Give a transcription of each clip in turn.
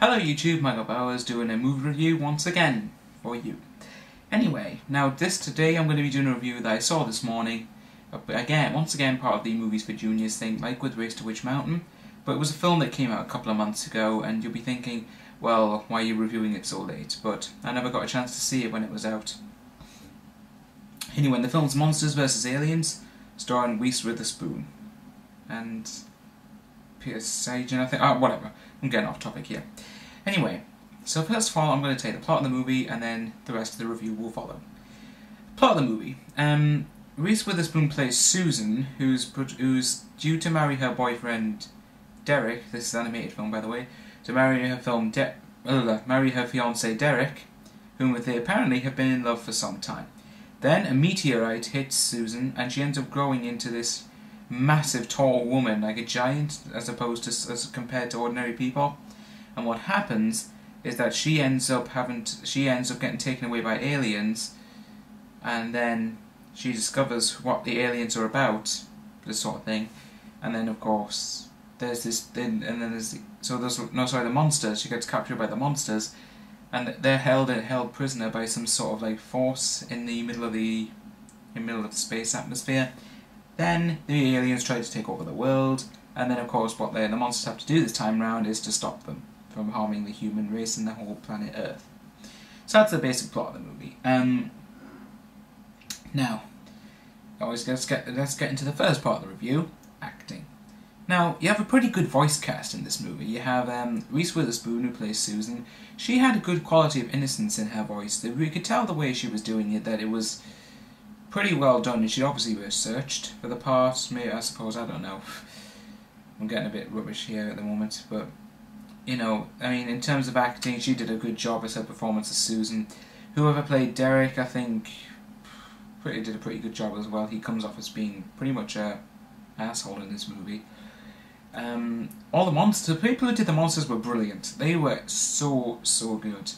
Hello YouTube, Michael Bowers doing a movie review once again for you. Anyway, now today I'm going to be doing a review that I saw this morning. Once again part of the Movies for Juniors thing, like with Race to Witch Mountain. But it was a film that came out a couple of months ago and you'll be thinking, well, why are you reviewing it so late? But I never got a chance to see it when it was out. Anyway, the film's Monsters vs. Aliens, starring Reese Witherspoon and Peter Sagan, I think. Whatever. I'm getting off topic here. Anyway, so first of all, I'm going to tell you the plot of the movie, and then the rest of the review will follow. Plot of the movie. Reese Witherspoon plays Susan, who's due to marry her boyfriend Derek. This is an animated film, by the way. To marry her fiance Derek, whom they apparently have been in love for some time. Then a meteorite hits Susan, and she ends up growing into this massive, tall woman, like a giant, as compared to ordinary people. And what happens is that she ends up getting taken away by aliens, and then she discovers what the aliens are about, this sort of thing. And then, of course, there's the monsters. She gets captured by the monsters, and they're held prisoner by some sort of like force in the middle of the space atmosphere. Then the aliens try to take over the world, and then of course what the monsters have to do this time round is to stop them from harming the human race and the whole planet Earth. So that's the basic plot of the movie. Now, let's get into the first part of the review, acting. Now, you have a pretty good voice cast in this movie. You have Reese Witherspoon, who plays Susan. She had a good quality of innocence in her voice. You could tell the way she was doing it that it was pretty well done, and she'd obviously researched for the part. Maybe, I suppose, I don't know. I'm getting a bit rubbish here at the moment, but you know, I mean, in terms of acting, she did a good job as her performance as Susan. Whoever played Derek, I think, did a pretty good job as well. He comes off as being pretty much a asshole in this movie. All the people who did the monsters were brilliant. They were so good.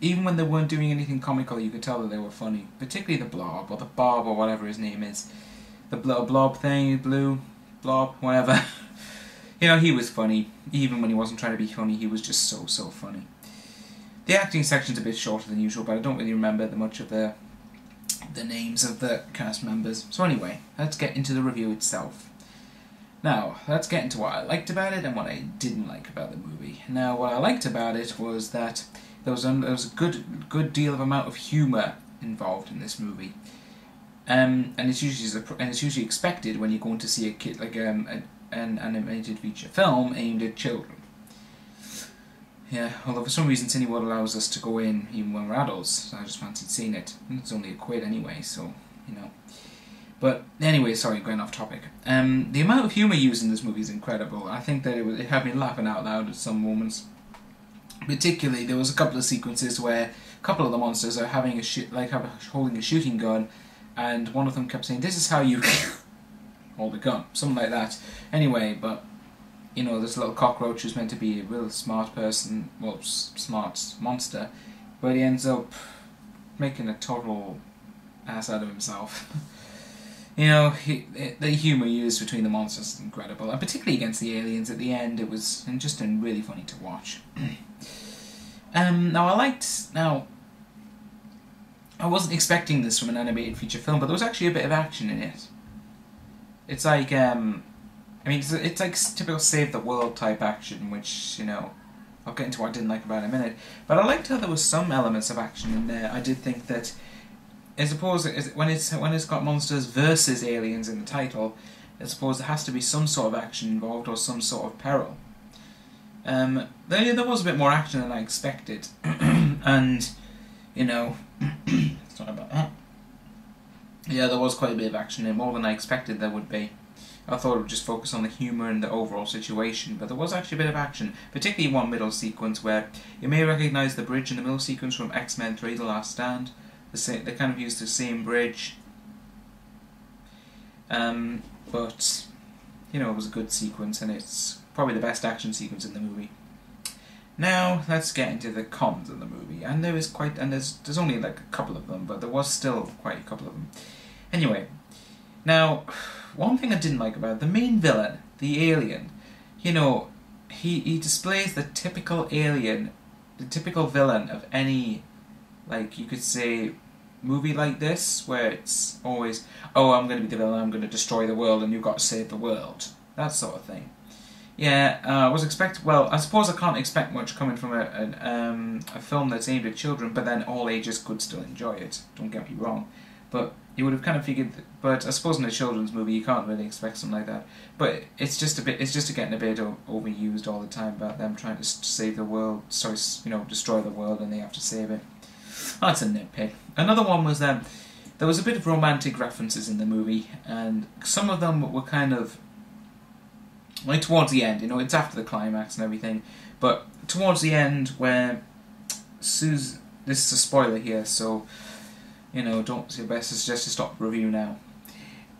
Even when they weren't doing anything comical, you could tell that they were funny. Particularly the Blob, or the Bob, or whatever his name is. The Blob thing, Blue, Blob, whatever. You know, he was funny. Even when he wasn't trying to be funny, he was just so funny. The acting section's a bit shorter than usual, but I don't really remember much of the names of the cast members. So anyway, let's get into the review itself. Now, let's get into what I liked about it and what I didn't like about the movie. Now, what I liked about it was that there was a good deal of amount of humour involved in this movie, and it's usually expected when you're going to see an animated feature film aimed at children. Yeah, although for some reason Cineworld allows us to go in even when we're adults, so I just fancied seeing it. It's only £1 anyway, so you know. But anyway, sorry, going off topic. The amount of humour used in this movie is incredible. I think that it had me laughing out loud at some moments. Particularly, there was a couple of sequences where a couple of the monsters are holding a shooting gun, and one of them kept saying, "This is how you hold a gun," something like that. Anyway, but you know, this little cockroach who's meant to be a real smart person, well, smart monster, but he ends up making a total ass out of himself. You know, the humour used between the monsters is incredible, and particularly against the aliens at the end, it was just really funny to watch. Now I wasn't expecting this from an animated feature film, but there was actually a bit of action in it. It's like, it's like typical Save the World type action, which, you know, I'll get into what I didn't like about in a minute. But I liked how there was some elements of action in there. I did think that, I suppose, when it's got monsters versus aliens in the title, I suppose there has to be some sort of action involved or some sort of peril. There was a bit more action than I expected, and you know, sorry about that. Yeah, there was quite a bit of action in, more than I expected there would be. I thought it would just focus on the humour and the overall situation, but there was actually a bit of action, particularly one middle sequence where you may recognise the bridge in the middle sequence from X-Men 3: The Last Stand. They kind of used the same bridge, but you know, it was a good sequence, and it's probably the best action sequence in the movie. Now let's get into the cons of the movie, and there's only like a couple of them, but there was still quite a couple of them. Anyway, now one thing I didn't like about it, the main villain, the alien, you know, he displays the typical alien, the typical villain of any, like, you could say, movie like this, where it's always, oh, I'm going to be the villain, I'm going to destroy the world, and you've got to save the world. That sort of thing. Yeah, I was expecting. Well, I suppose I can't expect much coming from a film that's aimed at children, but then all ages could still enjoy it. Don't get me wrong, but you would have kind of figured. But I suppose in a children's movie, you can't really expect something like that. But it's just a bit. It's just getting a bit overused all the time about them trying to save the world. Sorry, destroy the world, and they have to save it. That's a nitpick. Another one was that there was a bit of romantic references in the movie, and some of them were kind of. Like towards the end, it's after the climax and everything, but towards the end where this is a spoiler here, so, don't say best to suggest to stop the review now.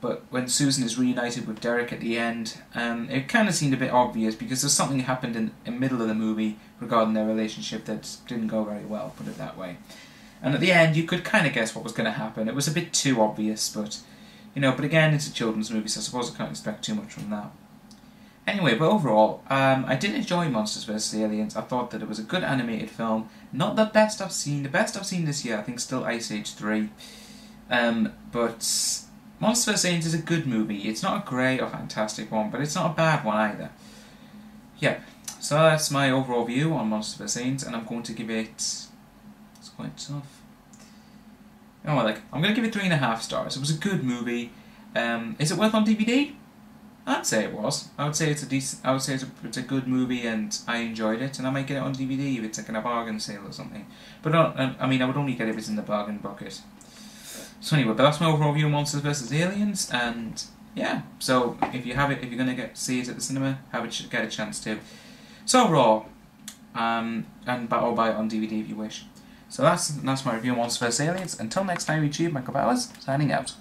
But when Susan is reunited with Derek at the end, it kind of seemed a bit obvious because there's something that happened in the middle of the movie regarding their relationship that didn't go very well, put it that way. And at the end, you could kind of guess what was going to happen. It was a bit too obvious, but, but again, it's a children's movie, so I suppose I can't expect too much from that. Anyway, but overall, I did enjoy Monsters vs. Aliens. I thought that it was a good animated film. Not the best I've seen. The best I've seen this year, I think, still Ice Age 3. But Monsters vs. Aliens is a good movie. It's not a great or fantastic one, but it's not a bad one either. Yep. So that's my overall view on Monsters vs. Aliens, and I'm going to give it... It's quite tough. I'm going to give it 3.5 stars. It was a good movie. Is it worth on DVD? I'd say it was. I would say it's a decent. I would say it's a good movie, and I enjoyed it. And I might get it on DVD if it's like in a bargain sale or something. But I would only get it if it's in the bargain bucket. So anyway, but that's my overall view of Monsters vs. Aliens, and yeah. So if you're gonna see it at the cinema, get a chance to. So overall, or buy it on DVD if you wish. So that's my review of Monsters vs. Aliens. Until next time, YouTube, Michael Bowers signing out.